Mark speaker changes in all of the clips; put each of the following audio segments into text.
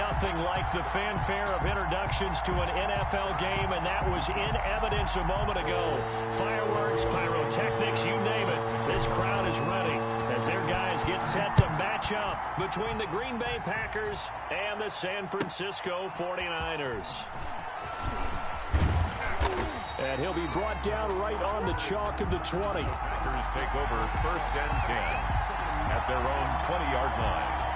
Speaker 1: Nothing like the fanfare of introductions to an NFL game, and that was in evidence a moment ago. Fireworks, pyrotechnics, you name it. This crowd is ready as their guys get set to match up between the Green Bay Packers and the San Francisco 49ers. And he'll be brought down right on the chalk of the 20.
Speaker 2: Packers take over 1st and 10 at their own 20-yard line.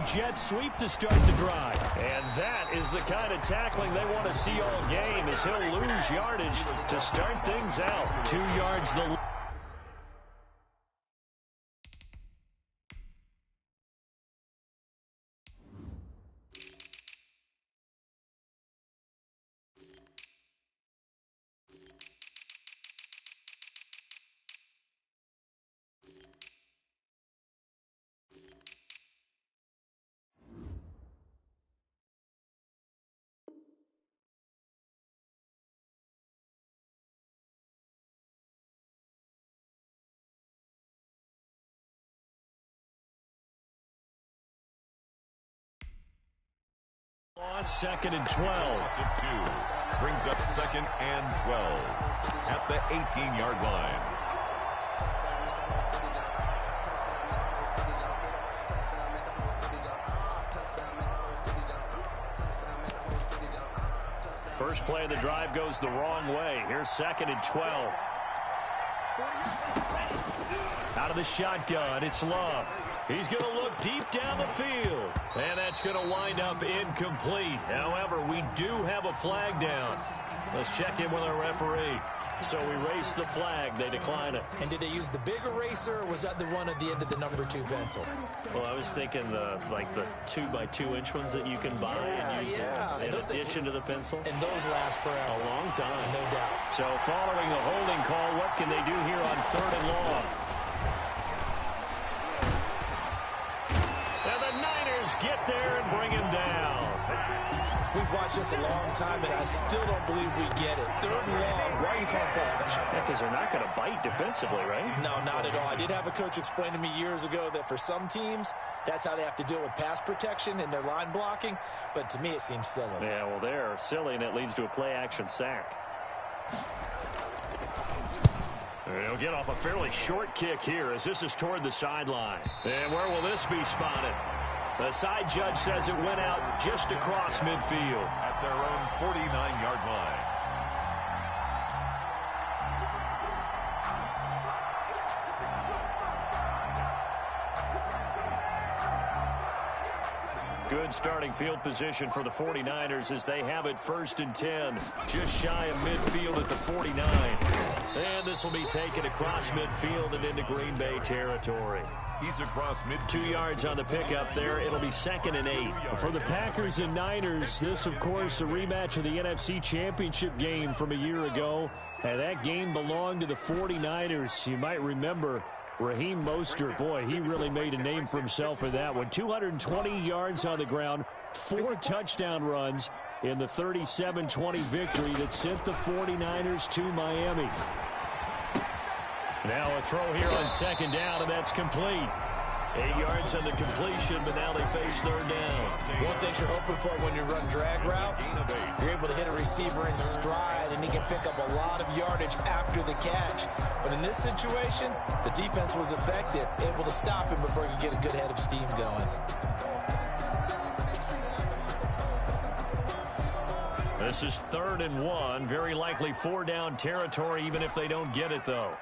Speaker 1: Jet sweep to start the drive. And that is the kind of tackling they want to see all game, as he'll lose yardage to start things out. 2 yards the loss, 2nd and 12.
Speaker 2: 2 brings up 2nd and 12 at the 18-yard line.
Speaker 1: First play of the drive goes the wrong way. Here's 2nd and 12. Out of the shotgun, it's Love. He's going to look deep down the field. And that's going to wind up incomplete. However, we do have a flag down. Let's check in with our referee. So we race the flag. They decline it.
Speaker 3: And did they use the big eraser, or was that the one at the end of the number 2 pencil?
Speaker 1: Well, I was thinking the 2x2-inch ones that you can buy and use in addition to the pencil.
Speaker 3: And those last forever.
Speaker 1: A long time.
Speaker 3: No doubt.
Speaker 1: So following the holding call, what can they do here on 3rd and long? And the Niners get there and bring him down.
Speaker 3: We've watched this a long time, and I still don't believe we get it. 3rd and long. Why are you calling play action?
Speaker 1: Yeah, because they're not going to bite defensively, right?
Speaker 3: No, not at all. I did have a coach explain to me years ago that for some teams, that's how they have to deal with pass protection and their line blocking. But to me, it seems silly.
Speaker 1: Yeah, well, they're silly, and it leads to a play-action sack. They'll get off a fairly short kick here as this is toward the sideline. And where will this be spotted? The side judge says it went out just across midfield.
Speaker 2: At their own 49-yard line.
Speaker 1: Good starting field position for the 49ers as they have it 1st and 10. Just shy of midfield at the 49. And this will be taken across midfield and into Green Bay territory.
Speaker 2: He's across midfield.
Speaker 1: 2 yards on the pickup there. It'll be 2nd and 8. For the Packers and Niners, this, of course, a rematch of the NFC Championship game from a year ago. And that game belonged to the 49ers. You might remember Raheem Mostert, boy, he really made a name for himself in that one. 220 yards on the ground, 4 touchdown runs in the 37-20 victory that sent the 49ers to Miami. Now a throw here on 2nd down, and that's complete. 8 yards on the completion, but now they face 3rd down.
Speaker 3: One thing you're hoping for when you run drag routes, you're able to hit a receiver in stride, and he can pick up a lot of yardage after the catch. But in this situation, the defense was effective, able to stop him before he could get a good head of steam going.
Speaker 1: This is 3rd and 1, very likely 4-down territory, even if they don't get it, though.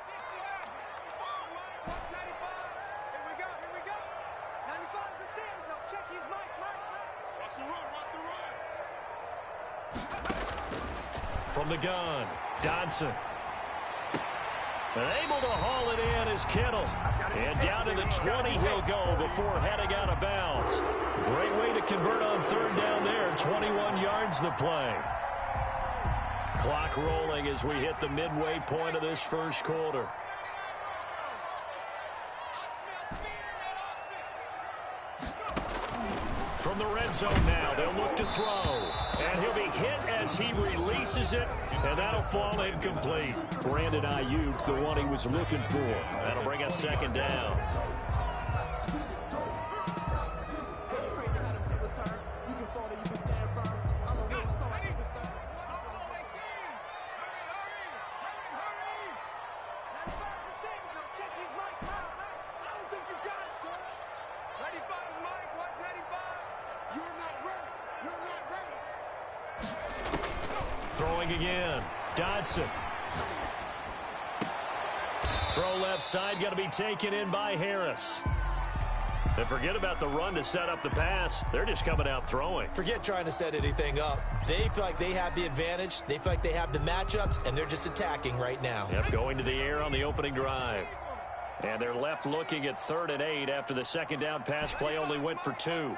Speaker 1: From the gun, Dodson. And able to haul it in is Kittle. And down to the 20 he'll go before heading out of bounds. Great way to convert on 3rd down there. 21 yards the play. Clock rolling as we hit the midway point of this 1st quarter. From the red zone now, they'll look to throw. And he'll be hit as he releases it, and that'll fall incomplete. Brandon Ayuk, the one he was looking for. That'll bring up second down. Throwing again. Dodson. Throw left side, going to be taken in by Harris. And forget about the run to set up the pass. They're just coming out throwing.
Speaker 3: Forget trying to set anything up. They feel like they have the advantage. They feel like they have the matchups, and they're just attacking right now.
Speaker 1: Yep, going to the air on the opening drive. And they're left looking at 3rd and 8 after the second down pass play only went for 2.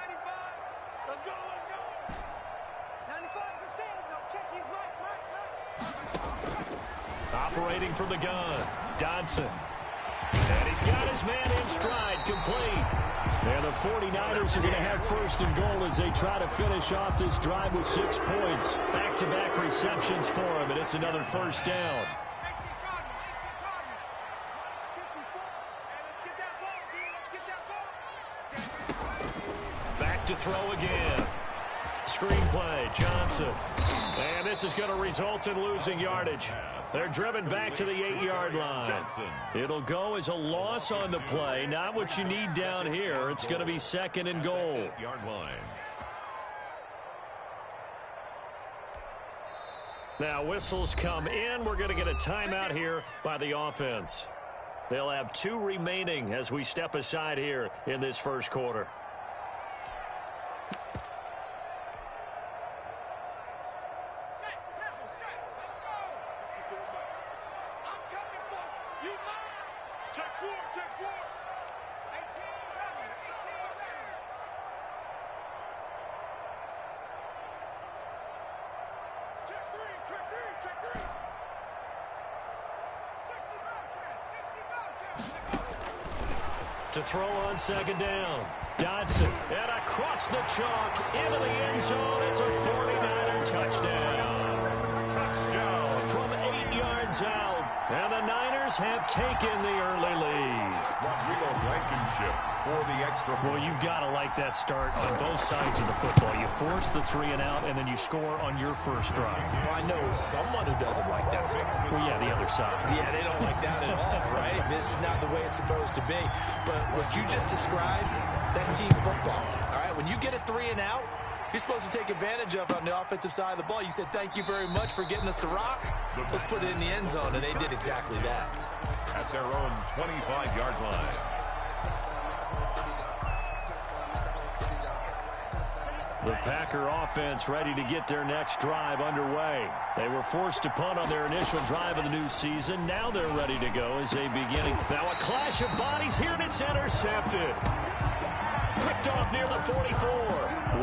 Speaker 1: Operating from the gun, Dodson. And he's got his man in stride, complete. And the 49ers are going to have 1st and goal as they try to finish off this drive with 6 points. Back-to-back receptions for him, and it's another 1st down. Back to throw again. Screenplay, Johnson. And this is going to result in losing yardage. They're driven back to the 8-yard line. It'll go as a loss on the play. Not what you need down here. It's going to be 2nd and goal.
Speaker 2: 8-yard line.
Speaker 1: Now whistles come in. We're going to get a timeout here by the offense. They'll have 2 remaining as we step aside here in this first quarter. To throw on 2nd down. Dodson. And across the chalk into the end zone. It's a 49er touchdown. Touchdown from 8 yards out. And the Niners have taken the early lead.
Speaker 2: Rodrigo Blankenship for the extra point.
Speaker 1: Well, you've got to like that start on both sides of the football. You force the 3 and out, and then you score on your first drive.
Speaker 3: Well, I know someone who doesn't like that start.
Speaker 1: Well, yeah, the other side.
Speaker 3: Yeah, they don't like that at all, right? This is not the way it's supposed to be. But what you just described, that's team football. All right, when you get a 3 and out, you're supposed to take advantage of it on the offensive side of the ball. You said, thank you very much for getting us the rock. Let's put it in the end zone, and they did exactly that.
Speaker 2: At their own 25-yard line.
Speaker 1: The Packer offense ready to get their next drive underway. They were forced to punt on their initial drive of the new season. Now they're ready to go as they begin. Now a clash of bodies here, and it's intercepted. Picked off near the 44.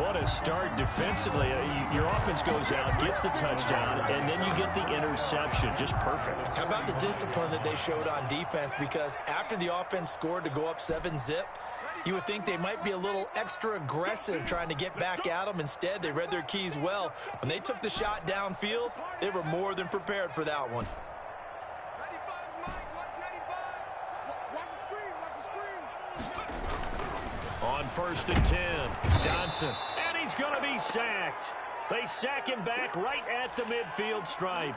Speaker 1: What a start defensively. Your offense goes out, gets the touchdown, and then you get the interception. Just perfect.
Speaker 3: How about the discipline that they showed on defense? Because after the offense scored to go up 7-zip, you would think they might be a little extra aggressive trying to get back at them. Instead, they read their keys well. When they took the shot downfield, they were more than prepared for that one.
Speaker 1: On 1st and 10, Dodson, and he's going to be sacked. They sack him back right at the midfield stripe.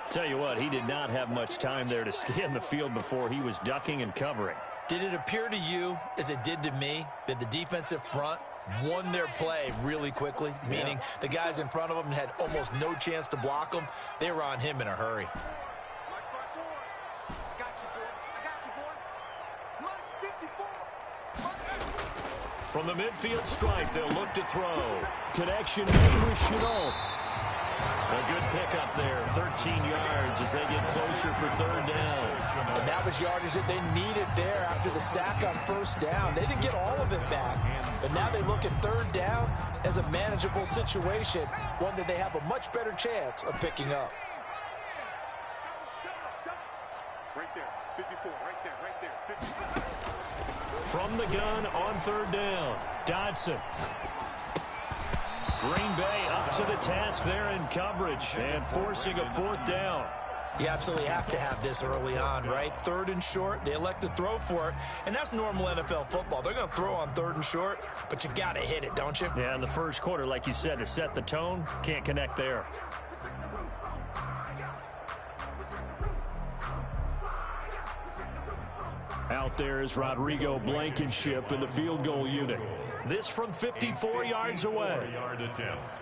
Speaker 1: Tell you what, he did not have much time there to scan the field before he was ducking and covering.
Speaker 3: Did it appear to you, as it did to me, that the defensive front won their play really quickly? Meaning the guys in front of them had almost no chance to block them. They were on him in a hurry.
Speaker 1: From the midfield stripe, they'll look to throw. Connection made with Chenault. A good pickup there, 13 yards as they get closer for 3rd down.
Speaker 3: And that was yardage that they needed there after the sack on 1st down. They didn't get all of it back, but now they look at 3rd down as a manageable situation, one that they have a much better chance of picking up.
Speaker 4: Right there, 54, right there, 54.
Speaker 1: From the gun on 3rd down, Dodson. Green Bay up to the task there in coverage and forcing a 4th down.
Speaker 3: You absolutely have to have this early on, right? 3rd and short, they elect to throw for it, and that's normal NFL football. They're going to throw on 3rd and short, but you've got to hit it, don't you?
Speaker 1: Yeah, in the first quarter, like you said, to set the tone, can't connect there. Out there is Rodrigo Blankenship in the field goal unit. This from 54 yards away.
Speaker 2: 4-yard attempt.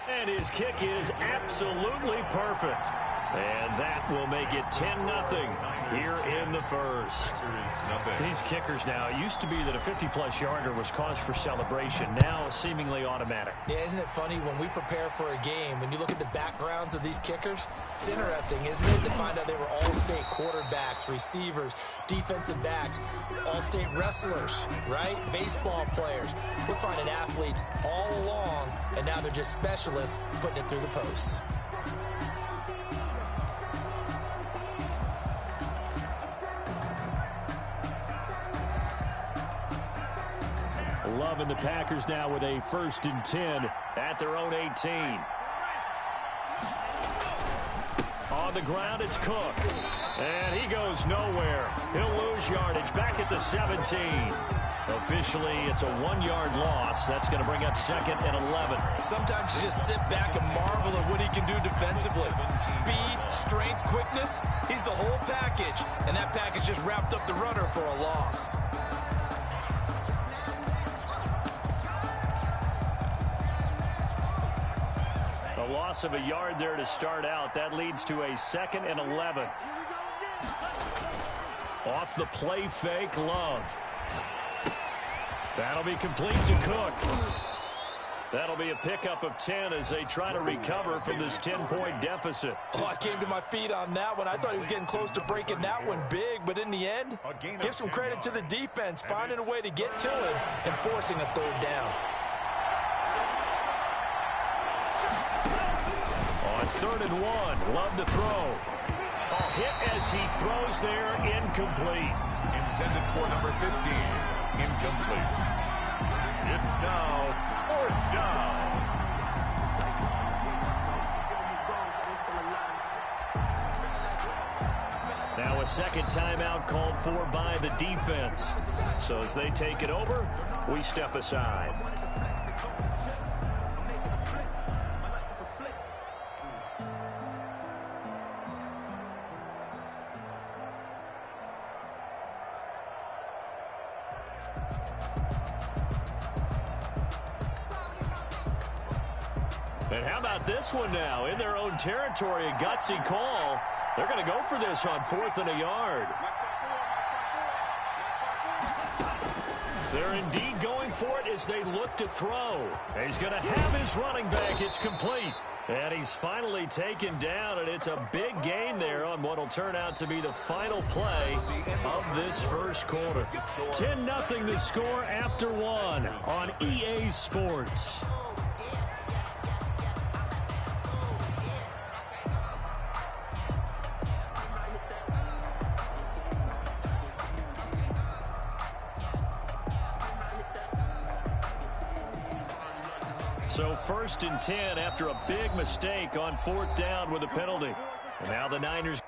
Speaker 1: And his kick is absolutely perfect. And that will make it 10-0 here in the first. These kickers now, it used to be that a 50-plus yarder was cause for celebration. Now seemingly automatic.
Speaker 3: Yeah, isn't it funny when we prepare for a game, when you look at the backgrounds of these kickers, it's interesting, isn't it, to find out they were all-state quarterbacks, receivers, defensive backs, all-state wrestlers, right? Baseball players. We're finding athletes all along, and now they're just specialists putting it through the posts.
Speaker 1: Loving the Packers now with a 1st and 10 at their own 18. On the ground, it's Cook. And he goes nowhere. He'll lose yardage back at the 17. Officially, it's a 1-yard loss. That's going to bring up 2nd and 11.
Speaker 3: Sometimes you just sit back and marvel at what he can do defensively. Speed, strength, quickness, he's the whole package. And that package just wrapped up the runner for a loss.
Speaker 1: A loss of a yard there to start out. That leads to a 2nd and 11. Off the play fake, Love. That'll be complete to Cook. That'll be a pickup of 10 as they try to recover from this 10-point deficit.
Speaker 3: Oh, I came to my feet on that one. I thought he was getting close to breaking that one big, but in the end, give some credit to the defense, finding a way to get to it and forcing a 3rd down.
Speaker 1: On 3rd and 1, Love to throw. A hit as he throws there, incomplete.
Speaker 2: Intended for number 15, incomplete. It's now 4th down.
Speaker 1: Now a 2nd timeout called for by the defense. So as they take it over, we step aside. And how about this one now? In their own territory, a gutsy call. They're going to go for this on 4th and a yard. They're indeed going for it as they look to throw. He's going to have his running back. It's complete. And he's finally taken down, and it's a big gain there on what will turn out to be the final play of this first quarter. 10-0 the score after 1 on EA Sports. So 1st and 10 after a big mistake on 4th down with a penalty. And now the Niners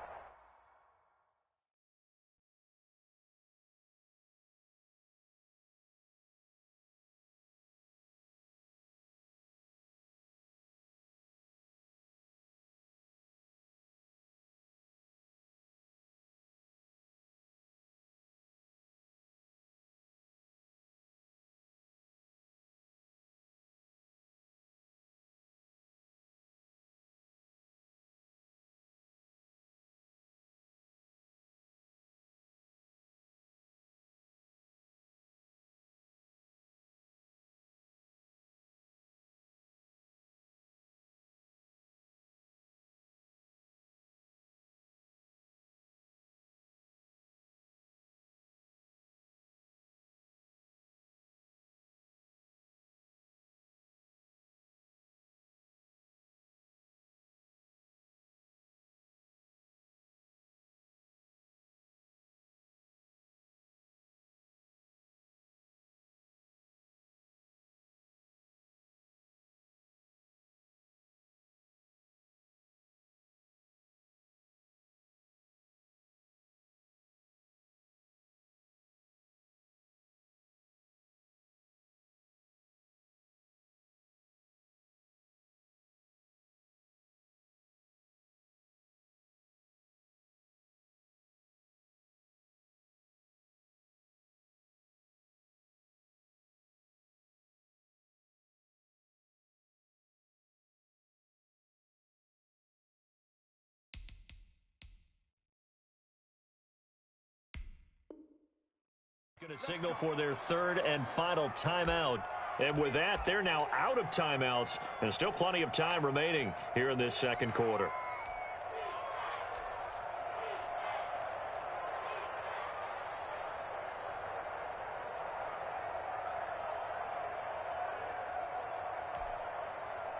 Speaker 1: going to signal for their third and final timeout. And with that, they're now out of timeouts. And still plenty of time remaining here in this second quarter.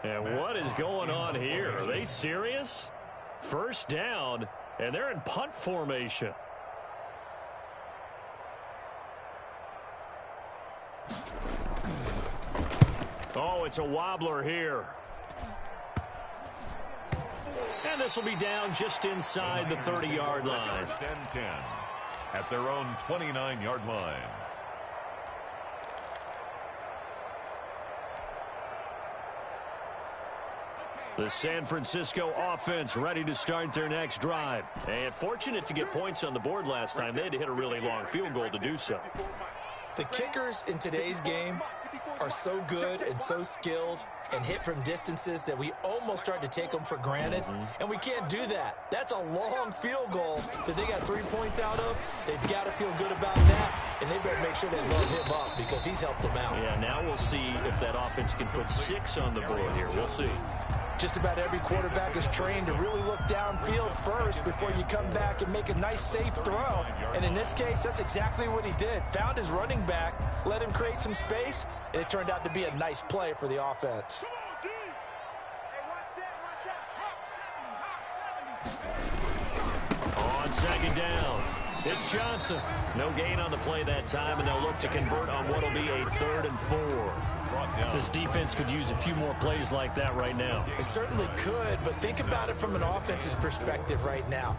Speaker 1: And what is going on here? Are they serious? First down, and they're in punt formation. Oh, it's a wobbler here. And this will be down just inside the 30-yard line.
Speaker 2: First and 10 at their own 29-yard line.
Speaker 1: The San Francisco offense ready to start their next drive. And fortunate to get points on the board last time. They had to hit a really long field goal to do so.
Speaker 3: The kickers in today's game are so good and so skilled and hit from distances that we almost start to take them for granted. And we can't do that. That's a long field goal that they got 3 points out of. They've got to feel good about that. And they better make sure they load him up because he's helped them out.
Speaker 1: Yeah, now we'll see if that offense can put 6 on the board here. We'll see.
Speaker 3: Just about every quarterback is trained to really look downfield first before you come back and make a nice, safe throw. And in this case, that's exactly what he did. Found his running back, let him create some space, and it turned out to be a nice play for the offense.
Speaker 1: On second down, it's Johnson. No gain on the play that time, and they'll look to convert on what will be a 3rd and 4. This defense could use a few more plays like that right now.
Speaker 3: It certainly could, but think about it from an offense's perspective right now.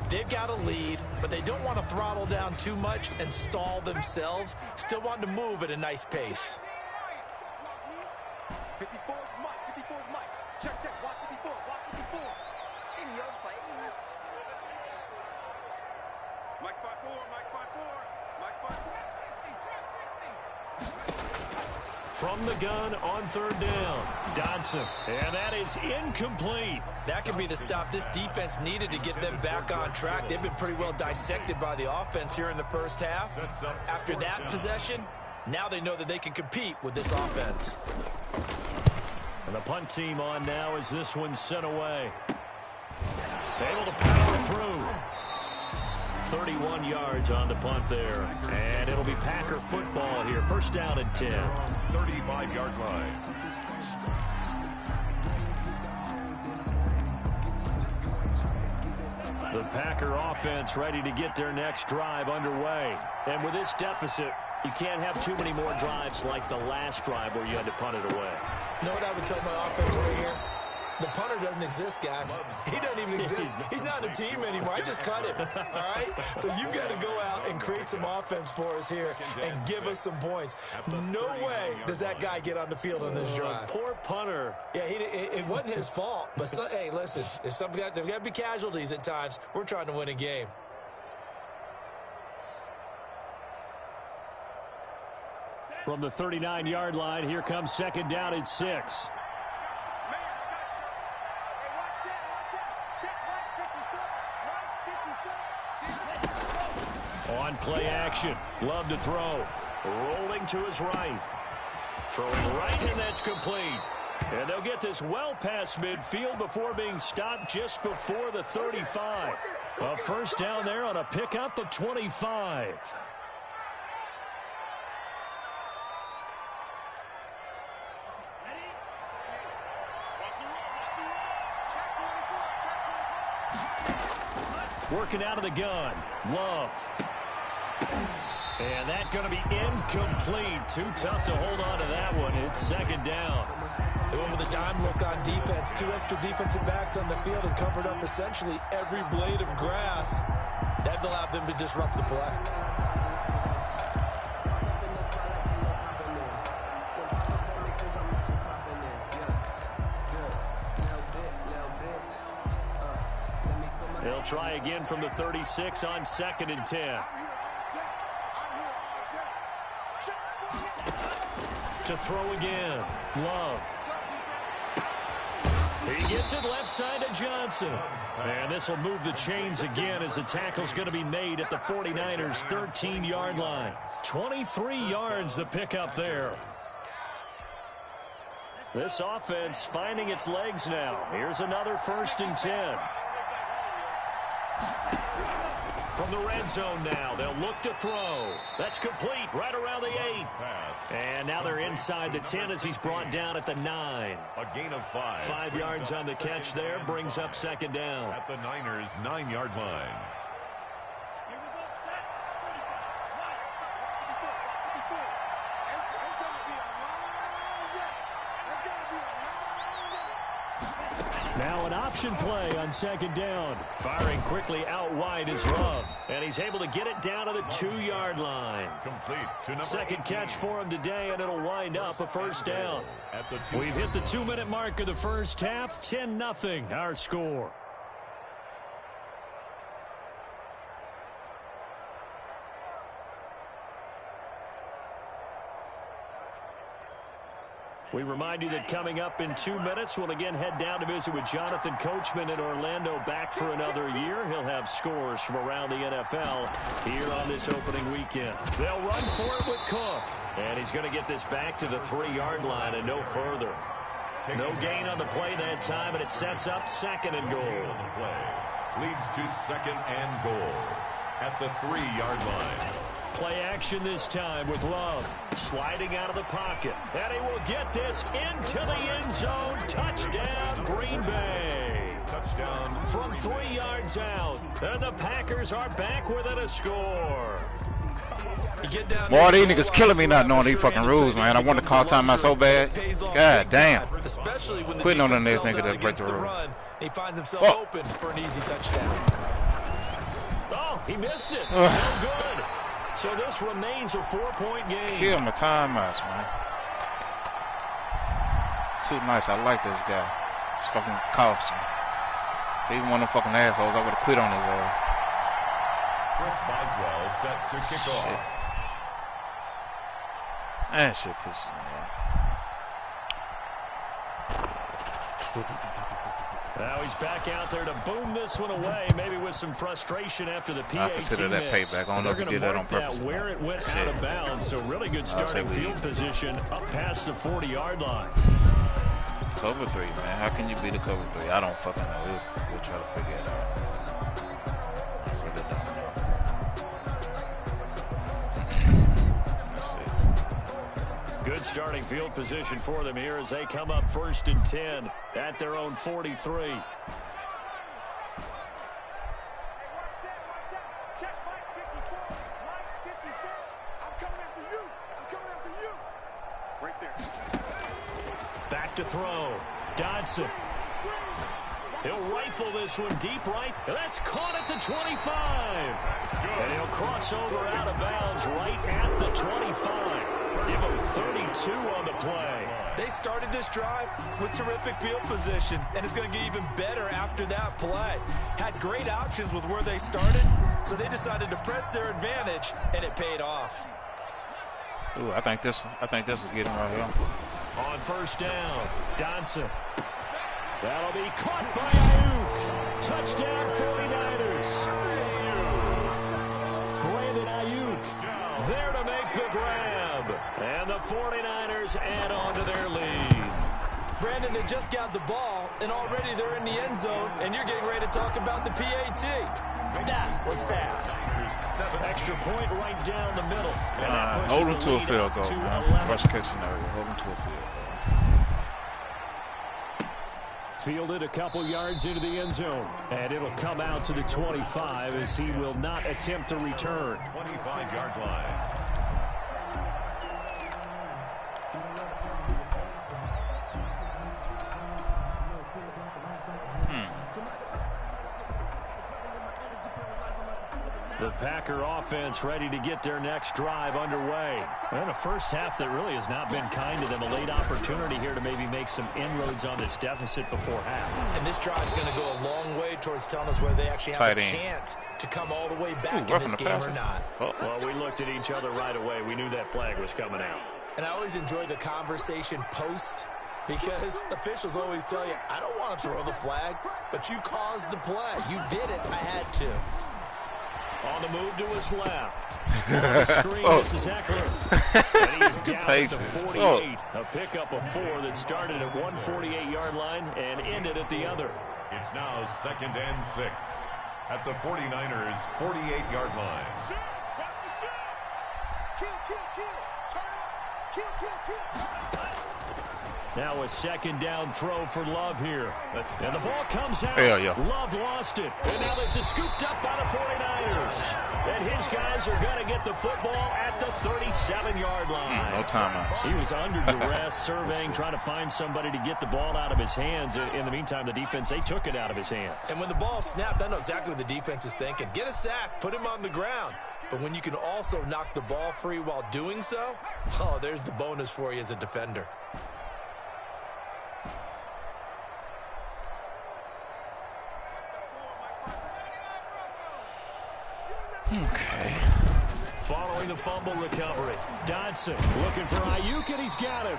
Speaker 3: They've got a lead, but they don't want to throttle down too much and stall themselves. Still want to move at a nice pace.
Speaker 4: 54 is Mike. 54 is Mike. Check, check. Watch 54. Watch 54. In your face. Mike spot 4. Mike spot 4. Mike spot 4.
Speaker 1: From the gun on 3rd down, Dodson. And that is incomplete.
Speaker 3: That could be the stop this defense needed to get them back on track. They've been pretty well dissected by the offense here in the first half. After that possession, now they know that they can compete with this offense.
Speaker 1: And the punt team on now as this one's sent away. Able to power through. 31 yards on the punt there. And it'll be Packer football here. First down and 10.
Speaker 2: 35-yard line.
Speaker 1: The Packer offense ready to get their next drive underway. And with this deficit, you can't have too many more drives like the last drive where you had to punt it away.
Speaker 3: You know what I would tell my offense right here? The punter doesn't exist, guys. He doesn't even exist. He's not a team anymore. I just cut him, all right? So you've got to go out and create some offense for us here and give us some points. No way does that guy get on the field on this drive.
Speaker 1: Poor punter.
Speaker 3: Yeah, it wasn't his fault. But, hey, listen, there's got to be casualties at times. We're trying to win a game.
Speaker 1: From the 39-yard line, here comes second down and 6. On play action, Love to throw. Rolling to his right. Throwing right, and that's complete. And they'll get this well past midfield before being stopped just before the 35. A first down there on a pickup of 25. Working out of the gun. Love. And that's going to be incomplete. Too tough to hold on to that one. It's second down.
Speaker 3: They went with a dime look on defense. 2 extra defensive backs on the field and covered up essentially every blade of grass. That allowed them to disrupt the play.
Speaker 1: They'll try again from the 36 on 2nd and 10. To throw again. Love. He gets it left side to Johnson. And this will move the chains again as the tackle's going to be made at the 49ers' 13-yard line. 23 yards the pickup there. This offense finding its legs now. Here's another 1st and 10. From the red zone now, they'll look to throw. That's complete right around the 8. And now they're inside the 10 as he's brought down at the 9.
Speaker 2: A gain of 5.
Speaker 1: 5 yards on the catch there, brings up 2nd down.
Speaker 2: At the Niners' 9-yard line.
Speaker 1: Now an option play on 2nd down. Firing quickly out wide is Love. And he's able to get it down to the 2-yard line.
Speaker 2: Complete to number
Speaker 1: 2nd catch for him today, and it'll wind up a 1st down.
Speaker 2: At the
Speaker 1: We've hit the 2-minute mark of the first half. 10-0 our score. We remind you that coming up in 2 minutes, we'll again head down to visit with Jonathan Coachman in Orlando, back for another year. He'll have scores from around the NFL here on this opening weekend. They'll run for it with Cook. And he's going to get this back to the 3-yard line and no further. No gain on the play that time, and it sets up 2nd and goal.
Speaker 2: Leads to 2nd and goal at the 3-yard line.
Speaker 1: Play action this time with Love sliding out of the pocket. And he will get this into the end zone. Touchdown, Green Bay.
Speaker 2: Touchdown
Speaker 1: from 3 yards out. And the Packers are back within a score.
Speaker 5: Boy, these niggas killing me not knowing these fucking rules, man. I want to call timeout so bad. God damn. Quitting on the next nigga that break the rule.
Speaker 3: He finds himself open for an easy touchdown.
Speaker 1: Oh, he missed it. No good. So this remains a 4-point game.
Speaker 5: Kill my timeouts, man. Too nice. I like this guy. It's fucking costing. If he one of them fucking assholes, I would have quit on his ass.
Speaker 2: Chris Boswell set to kick off.
Speaker 5: That shit pisses me off.
Speaker 1: Now he's back out there to boom this one away, maybe with some frustration after the PAT.
Speaker 5: I consider that payback. I don't know if he did that on purpose.
Speaker 1: Where it went out of bounds, so really good starting field position up past the 40-yard line.
Speaker 5: Cover 3, man. How can you beat a cover 3? I don't fucking know. We'll try to figure it out. I really don't know. Let's see.
Speaker 1: Good starting field position for them here as they come up 1st and 10 at their own 43. Back to throw. Dodson. He'll rifle this one deep right. That's caught at the 25. And he'll cross over out of bounds right at the 25. Give him 32 on the play.
Speaker 3: They started this drive with terrific field position, and it's going to get even better after that play. Had great options with where they started, so they decided to press their advantage, and it paid off.
Speaker 5: Ooh, I think this is getting right here.
Speaker 1: On 1st down, Dodson. That'll be caught by Ayuk. Touchdown 49ers. Brandon Ayuk there to make the grab. And the 49ers add on to their lead.
Speaker 3: Brandon, they just got the ball, and already they're in the end zone, and you're getting ready to talk about the PAT. That was fast.
Speaker 1: Extra point right down the middle.
Speaker 5: Hold him to a field goal, man. Rush catch scenario. Hold him to a field goal.
Speaker 1: Fielded a couple yards into the end zone. And it'll come out to the 25 as he will not attempt to return.
Speaker 2: 25-yard line.
Speaker 1: The Packer offense ready to get their next drive underway. And a first half that really has not been kind to them. A late opportunity here to maybe make some inroads on this deficit before half.
Speaker 3: And this drive's going to go a long way towards telling us whether they actually have a chance to come all the way back in this game or not.
Speaker 1: Well, we looked at each other right away. We knew that flag was coming out.
Speaker 3: And I always enjoy the conversation post Because officials always tell you, I don't want to throw the flag, but you caused the play. You did it. I had to.
Speaker 1: On the move to his left. On the screen, this is Eckler. And he's down at the 48. A pickup of 4 that started at one 48-yard line and ended at the other.
Speaker 2: It's now 2nd and 6 at the 49ers' 48-yard line.
Speaker 1: Now a 2nd down throw for Love here. And the ball comes out. Love lost it. And now this is scooped up by the 49ers. And his guys are going to get the football at the 37-yard line.
Speaker 5: No timeouts.
Speaker 1: He was under duress, surveying, trying to find somebody to get the ball out of his hands. In the meantime, the defense, they took it out of his hands.
Speaker 3: And when the ball snapped, I know exactly what the defense is thinking. Get a sack, put him on the ground. But when you can also knock the ball free while doing so, oh, there's the bonus for you as a defender.
Speaker 5: Okay.
Speaker 1: Following the fumble recovery, Dodson looking for Ayuk, and he's got him.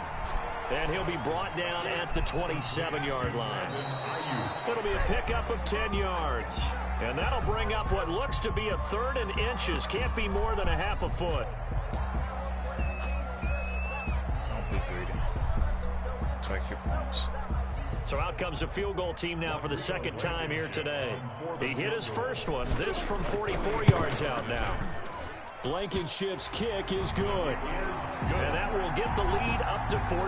Speaker 1: And he'll be brought down at the 27-yard line. It'll be a pickup of 10 yards. And that'll bring up what looks to be a 3rd and inches. Can't be more than a half a foot.
Speaker 5: Don't be greedy. Take your points.
Speaker 1: So out comes a field goal team now for the 2nd time here today. He hit his first one. This from 44 yards out now. Blankenship's kick is good. And that will get the lead up to 14.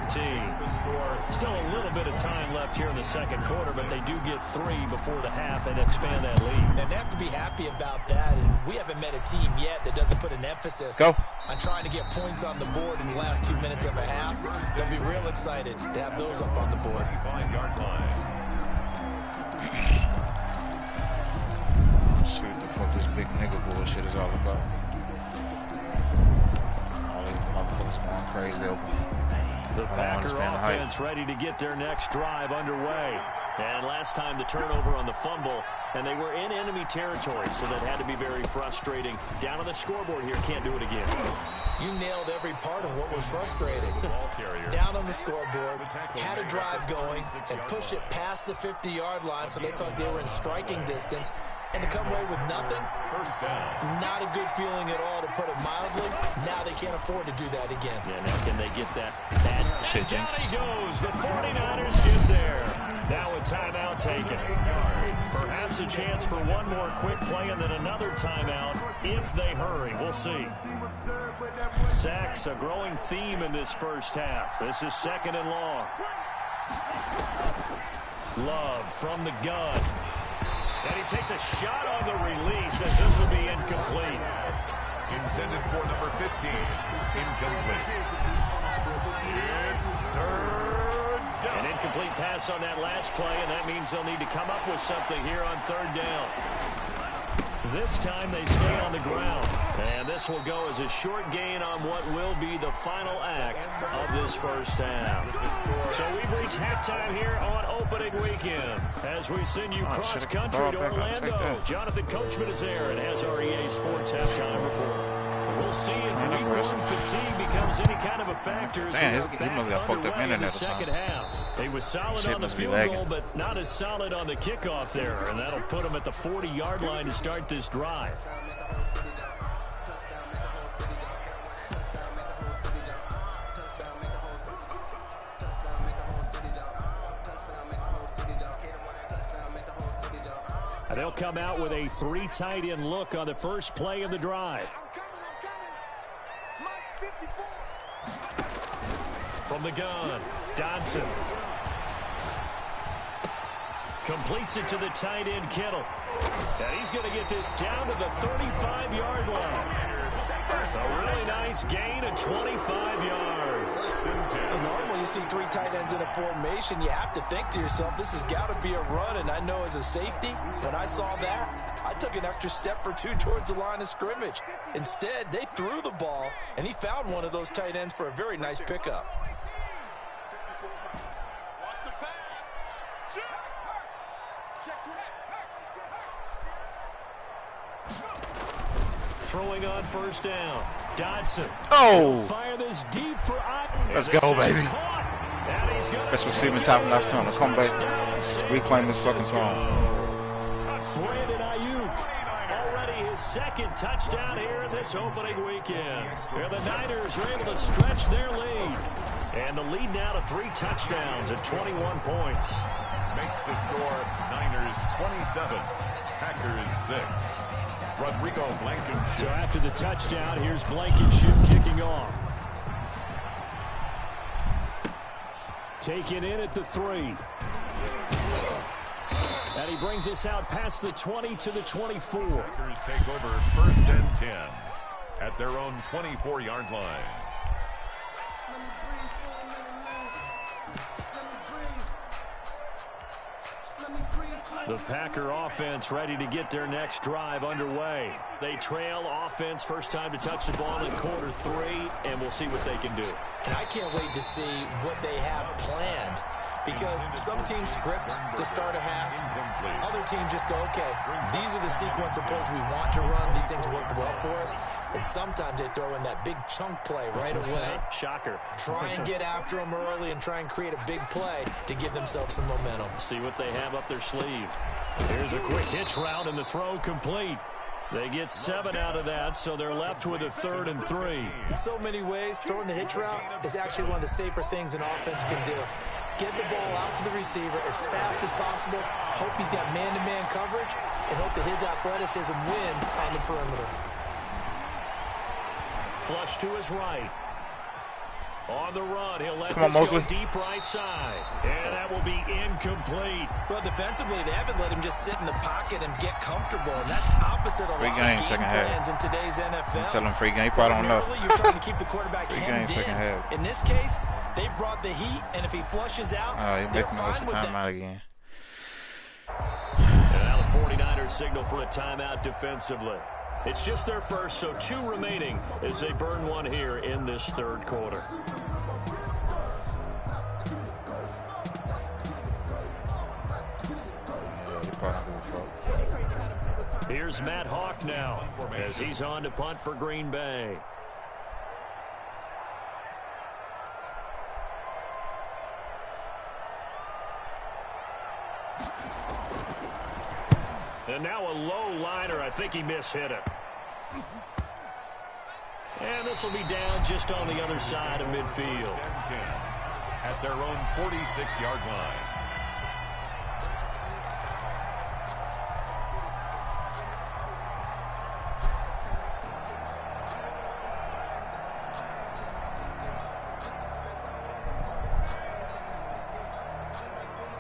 Speaker 1: Still a little bit of time left here in the 2nd quarter, but they do get 3 before the half and expand that lead.
Speaker 3: And they have to be happy about that. And we haven't met a team yet that doesn't put an emphasis on trying to get points on the board in the last 2 minutes of a half. They'll be real excited to have those up on the board.
Speaker 2: 5-yard line.
Speaker 5: See what the fuck this big nigga bullshit is all about. Going crazy open.
Speaker 1: The Packer offense ready to get their next drive underway. And last time the turnover on the fumble, and they were in enemy territory, so that had to be very frustrating. Down on the scoreboard here, can't do it again.
Speaker 3: You nailed every part of what was frustrating. Down on the scoreboard, had a drive going, and pushed it past the 50-yard line so they thought they were in striking distance. And to come away with nothing, not a good feeling at all, to put it mildly. Now they can't afford to do that again.
Speaker 1: Yeah, now can they get that? And down he goes. The 49ers get there. Now a timeout taken. Perhaps a chance for one more quick play and then another timeout if they hurry. We'll see. Sacks, a growing theme in this first half. This is 2nd and long. Love from the gun. And he takes a shot on the release as this will be incomplete.
Speaker 2: Intended for number 15. Incomplete. It's 3rd down.
Speaker 1: An incomplete pass on that last play, and that means they'll need to come up with something here on 3rd down. This time they stay on the ground. And this will go as a short gain on what will be the final act of this first half. So we've reached halftime here on opening weekend as we send you cross-country to Orlando. Jonathan Coachman is there and has our EA Sports halftime report. We'll see if week 1 fatigue becomes any kind of a factor.
Speaker 5: Man, he must have fucked up internet or something.
Speaker 1: He was solid on the field goal, but not as solid on the kickoff there. And that'll put him at the 40-yard line to start this drive. They'll come out with a 3 tight end look on the first play of the drive. From the gun, Dodson. Completes it to the tight end, Kittle. And he's going to get this down to the 35-yard line. A really nice gain of 25 yards.
Speaker 3: Normally you see 3 tight ends in a formation. You have to think to yourself, this has got to be a run. And I know as a safety, when I saw that, I took an extra step or 2 towards the line of scrimmage. Instead, they threw the ball, and he found one of those tight ends for a very nice pickup.
Speaker 1: Throwing on first down. Dodson.
Speaker 5: Oh.
Speaker 1: Fire this deep for
Speaker 5: Let's go, baby. Best receiving top last time to come back, reclaim this fucking throne.
Speaker 1: Brandon Ayuk, already his second touchdown here in this opening weekend. And the Niners are able to stretch their lead. And the lead now to 3 touchdowns at 21 points.
Speaker 2: Makes the score Niners 27, Packers 6. Rodrigo Blankenship.
Speaker 1: So after the touchdown, here's Blankenship kicking off. Taken in at the 3. And he brings us out past the 20 to the 24.
Speaker 2: Packers take over 1st and 10 at their own 24-yard line.
Speaker 1: The Packer offense ready to get their next drive underway. They trail offense, first time to touch the ball in quarter 3, and we'll see what they can do.
Speaker 3: And I can't wait to see what they have planned, because some teams script to start a half. Other teams just go, okay, these are the sequence of plays we want to run. These things worked well for us. And sometimes they throw in that big chunk play right away.
Speaker 1: Shocker.
Speaker 3: Try and get after them early and try and create a big play to give themselves some momentum.
Speaker 1: See what they have up their sleeve. Here's a quick hitch route, and the throw complete. They get 7 out of that, so they're left with a 3rd and 3.
Speaker 3: In so many ways, throwing the hitch route is actually one of the safer things an offense can do. Get the ball out to the receiver as fast as possible, hope he's got man-to-man coverage, and hope that his athleticism wins on the perimeter.
Speaker 1: Flush to his right. On the run, he'll let
Speaker 5: this
Speaker 1: go deep right side. And that will be incomplete.
Speaker 3: Well, defensively, they haven't let him just sit in the pocket and get comfortable, and that's opposite of a lot of game plans in today's NFL.
Speaker 5: Tell him free game. He probably don't know.
Speaker 3: You're trying to keep the quarterback
Speaker 5: hemmed
Speaker 3: in. In this case, they brought the heat, and if he flushes out,
Speaker 5: they're fine with that. Timeout again.
Speaker 1: And now the 49ers signal for a timeout defensively. It's just their first, so 2 remaining as they burn 1 here in this 3rd quarter. Here's Matt Hawk now as he's on to punt for Green Bay. And now a low liner. I think he mishit it. And this will be down just on the other side of midfield.
Speaker 2: At their own 46-yard line.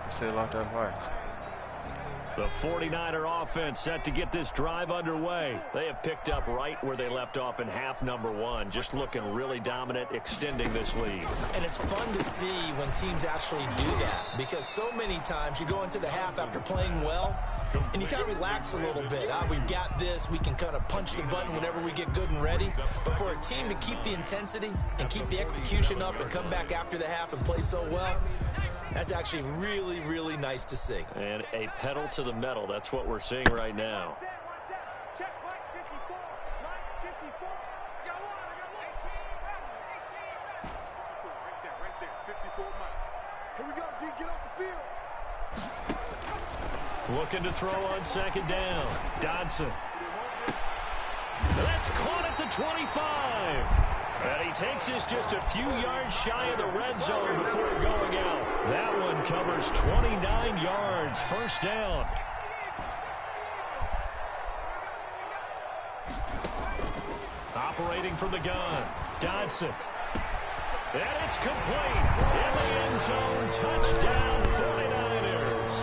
Speaker 5: Say it like that way.
Speaker 1: The 49er offense set to get this drive underway. They have picked up right where they left off in half number 1. Just looking really dominant, extending this lead.
Speaker 3: And it's fun to see when teams actually do that, because so many times you go into the half after playing well, and you kind of relax a little bit. We've got this. We can kind of punch the button whenever we get good and ready. But for a team to keep the intensity and keep the execution up and come back after the half and play so well, that's actually really, really nice to see.
Speaker 1: And a pedal to the metal. That's what we're seeing right now.
Speaker 4: Check Mike 54. Mike 54. I got one. Right there. 54 Mike. Here we go, D. Get off the field.
Speaker 1: Looking to throw on 2nd down. Dodson. That's caught at the 25. And he takes this just a few yards shy of the red zone before going out. That one covers 29 yards. 1st down. Operating from the gun. Dodson. And it's complete. In the end zone. Touchdown 49ers.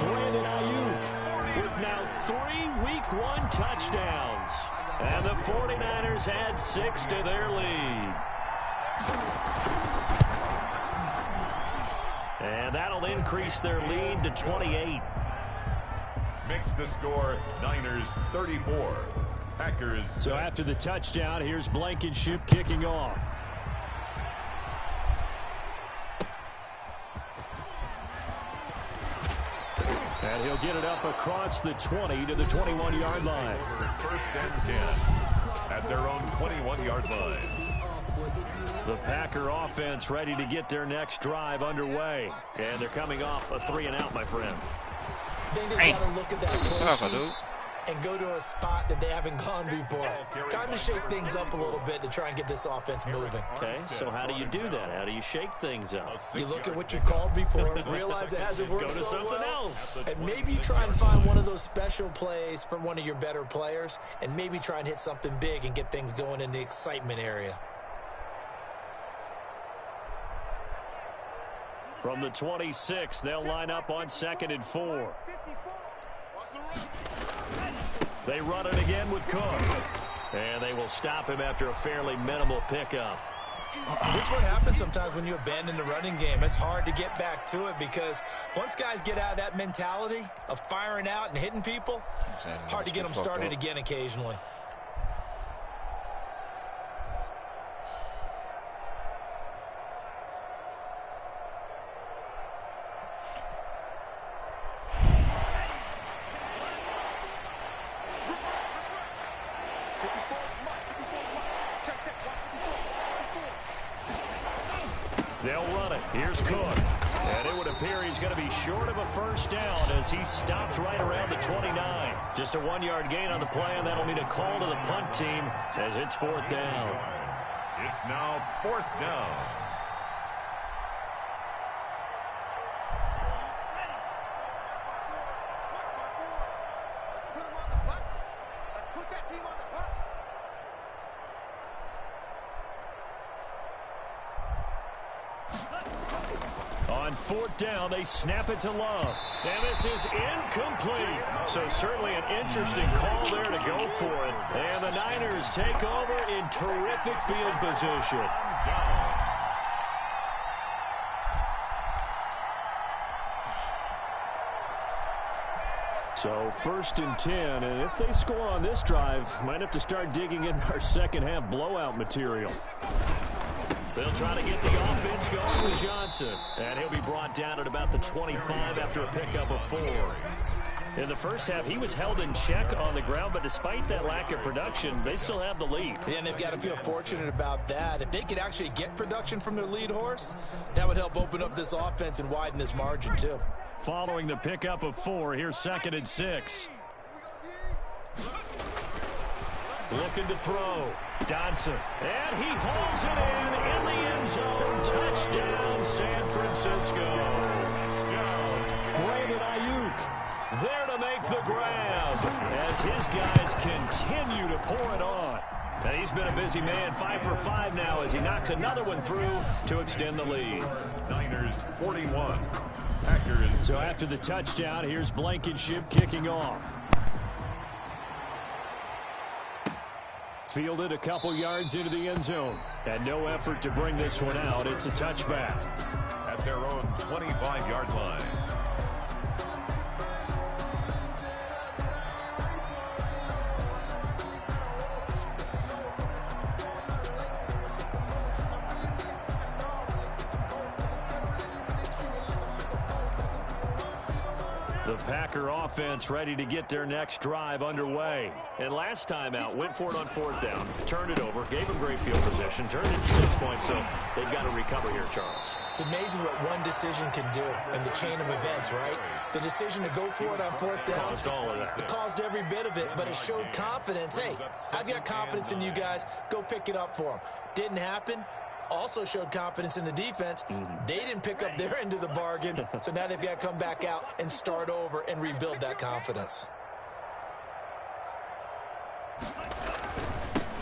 Speaker 1: Brandon Ayuk with now 3 Week 1 touchdowns. And the 49ers add 6 to their lead. And that'll increase their lead to 28.
Speaker 2: Makes the score Niners 34, Packers.
Speaker 1: So after the touchdown, here's Blankenship kicking off. And he'll get it up across the 20 to the 21-yard line.
Speaker 2: 1st and 10 at their own 21-yard line.
Speaker 1: The Packer offense ready to get their next drive underway. And they're coming off a 3-and-out, my friend.
Speaker 3: I think they've got to look at that play sheet and go to a spot that they haven't gone before. Time to shake things up a little bit to try and get this offense moving.
Speaker 1: Okay, so how do you do that? How do you shake things up?
Speaker 3: You look at what you called before, realize it hasn't worked
Speaker 1: go to
Speaker 3: so
Speaker 1: something
Speaker 3: well,
Speaker 1: else.
Speaker 3: and maybe you try and find one of those special plays from one of your better players, and maybe try and hit something big and get things going in the excitement area.
Speaker 1: From the 26, they'll line up on 2nd and 4. They run it again with Cook. And they will stop him after a fairly minimal pickup.
Speaker 3: This is what happens sometimes when you abandon the running game. It's hard to get back to it because once guys get out of that mentality of firing out and hitting people, hard to get them started again occasionally.
Speaker 1: They'll run it. Here's Cook. And it would appear he's going to be short of a first down as he stopped right around the 29. Just a 1-yard gain on the play, and that'll mean a call to the punt team as it's 4th down.
Speaker 2: It's now 4th down.
Speaker 1: On 4th down, they snap it to Love. And this is incomplete. So certainly an interesting call there to go for it. And the Niners take over in terrific field position. So 1st and 10, and if they score on this drive, might have to start digging in our second half blowout material. They'll try to get the offense going with Johnson. And he'll be brought down at about the 25 after a pickup of 4. In the first half, he was held in check on the ground, but despite that lack of production, they still have the lead.
Speaker 3: Yeah, and they've got to feel fortunate about that. If they could actually get production from their lead horse, that would help open up this offense and widen this margin, too.
Speaker 1: Following the pickup of 4, here's 2nd and 6. Looking to throw. Dodson. And he hauls it in the end zone. Touchdown, San Francisco. Brandon Ayuk there to make the grab as his guys continue to pour it on. And he's been a busy man, 5 for 5 now as he knocks another one through to extend the lead.
Speaker 2: Niners 41. Packers.
Speaker 1: So after the touchdown, here's Blankenship kicking off. Fielded a couple yards into the end zone. And no effort to bring this one out. It's a touchback.
Speaker 2: At their own 25-yard line.
Speaker 1: The Packer offense ready to get their next drive underway. And last time out, went for it on 4th down, turned it over, gave them great field position, turned it into 6 points, so they've got to recover here, Charles.
Speaker 3: It's amazing what one decision can do in the chain of events, right? The decision to go for it on 4th down,
Speaker 1: Caused all of that.
Speaker 3: it caused every bit of it, but it showed confidence. Hey, I've got confidence in you guys. Go pick it up for them. Didn't happen. Also showed confidence in the defense. They didn't pick up their end of the bargain, so now they've got to come back out and start over and rebuild that confidence.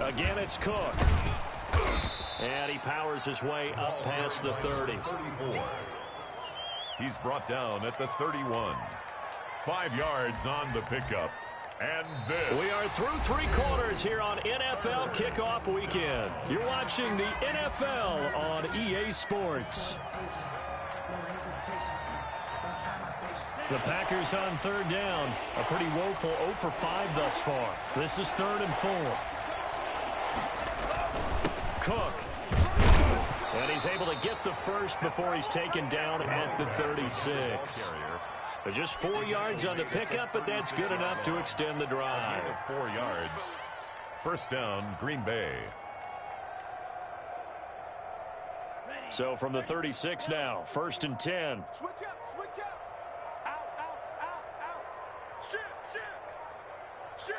Speaker 1: Again, it's Cook. And he powers his way up past the 30.
Speaker 2: 34. He's brought down at the 31. 5 yards on the pickup. And this.
Speaker 1: We are through 3 quarters here on NFL Kickoff Weekend. You're watching the NFL on EA Sports. The Packers on 3rd down. A pretty woeful 0 for 5 thus far. This is 3rd and 4. Cook. And he's able to get the first before he's taken down at the 36. Just 4 yards on the pickup, but that's good enough to extend the drive.
Speaker 2: 4 yards. First down, Green Bay.
Speaker 1: So from the 36 now, 1st and 10.
Speaker 4: Switch up, switch up. Out, out, out, out. Shift, shift, shift.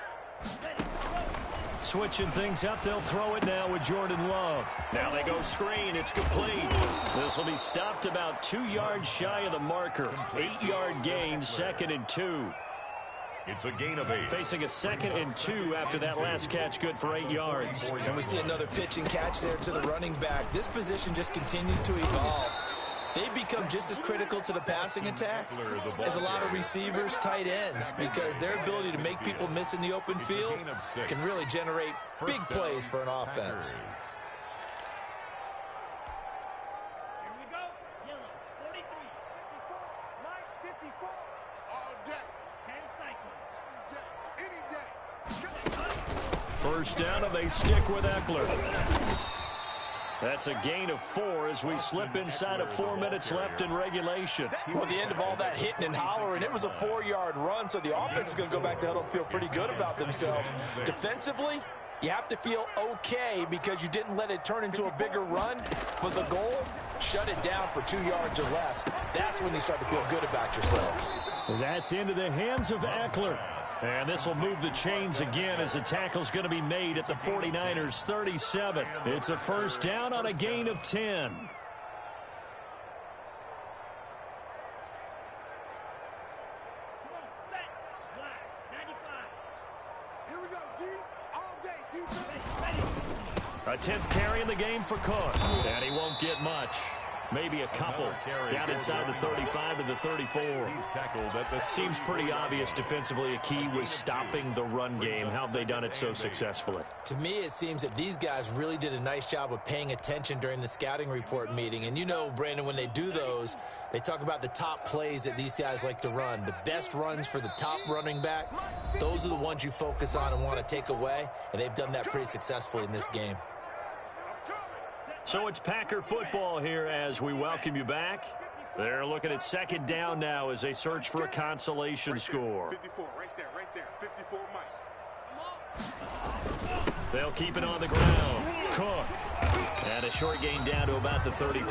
Speaker 1: Switching things up, they'll throw it now with Jordan Love. Now they go screen, it's complete. This will be stopped about 2 yards shy of the marker. 8-yard gain, 2nd and 2.
Speaker 2: It's a gain of 8.
Speaker 1: Facing a 2nd and 2 after that last catch, good for 8 yards.
Speaker 3: And we see another pitch and catch there to the running back. This position just continues to evolve. They become just as critical to the passing attack as a lot of receivers, tight ends, because their ability to make people miss in the open field can really generate big plays for an offense.
Speaker 4: Here we go. Yellow, 43. 54. Mike, 54. All day. 10 cycles. Any day.
Speaker 1: 1st down, and they stick with Eckler. That's a gain of 4 as we slip inside of 4 minutes left in regulation.
Speaker 3: Well, at the end of all that hitting and hollering, it was a 4-yard run, so the offense is going to go back to huddle and feel pretty good about themselves. Defensively, you have to feel okay because you didn't let it turn into a bigger run, but the goal, shut it down for 2 yards or less. That's when you start to feel good about yourselves.
Speaker 1: That's into the hands of Eckler. And this will move the chains again as the tackle's going to be made at the 49ers 37. It's a 1st down on a gain of 10.
Speaker 4: Come on, set. Black, 95. Here we go, D. All day, defense.
Speaker 1: A 10th carry in the game for Cook. And he won't get much. Maybe a couple. Down inside the 35 to the 34. Seems pretty obvious defensively a key was stopping the run game. How have they done it so successfully?
Speaker 3: To me, it seems that these guys really did a nice job of paying attention during the scouting report meeting. And you know, Brandon, when they do those, they talk about the top plays that these guys like to run. The best runs for the top running back, those are the ones you focus on and want to take away. And they've done that pretty successfully in this game.
Speaker 1: So it's Packer football here as we welcome you back. They're looking at 2nd down now as they search for a consolation score.
Speaker 4: 54, right there, 54, Mike.
Speaker 1: They'll keep it on the ground. Cook. And a short gain down to about the 33.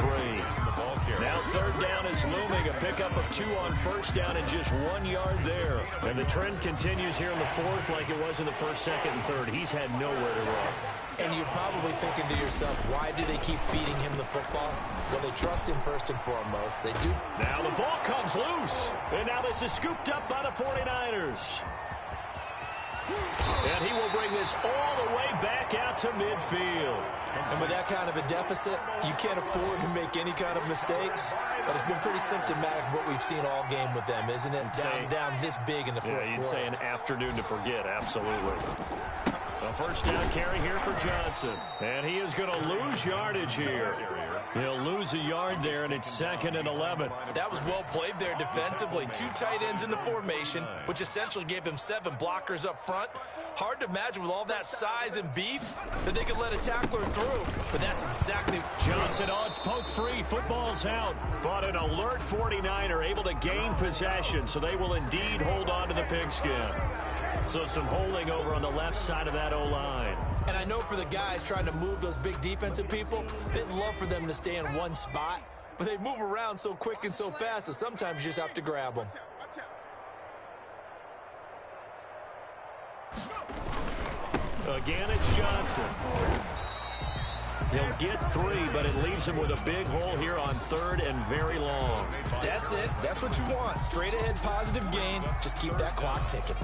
Speaker 1: Now 3rd down is looming. A pickup of 2 on 1st down and just 1 yard there. And the trend continues here in the 4th like it was in the 1st, 2nd, and 3rd. He's had nowhere to run.
Speaker 3: And you're probably thinking to yourself, why do they keep feeding him the football? Well, they trust him first and foremost. They do.
Speaker 1: Now the ball comes loose. And now this is scooped up by the 49ers. And he will bring this all the way back out to midfield.
Speaker 3: And with that kind of a deficit, you can't afford to make any kind of mistakes. But it's been pretty symptomatic of what we've seen all game with them, isn't it? Down this big in the 4th quarter.
Speaker 1: You'd say an afternoon to forget, absolutely. A 1st down carry here for Johnson. And he is going to lose yardage here. He'll lose a yard there, and it's 2nd and 11.
Speaker 3: That was well played there defensively. 2 tight ends in the formation, which essentially gave him 7 blockers up front. Hard to imagine with all that size and beef that they could let a tackler through. But that's exactly...
Speaker 1: Johnson, it's poke free. Football's out. But an alert 49er able to gain possession, so they will indeed hold on to the pigskin. So some holding over on the left side of that O-line.
Speaker 3: And I know for the guys trying to move those big defensive people, they'd love for them to stay in one spot. But they move around so quick and so fast that sometimes you just have to grab them.
Speaker 1: Again, it's Johnson. He'll get 3, but it leaves him with a big hole here on 3rd and very long.
Speaker 3: That's it. That's what you want. Straight ahead positive gain. Just keep that clock ticking.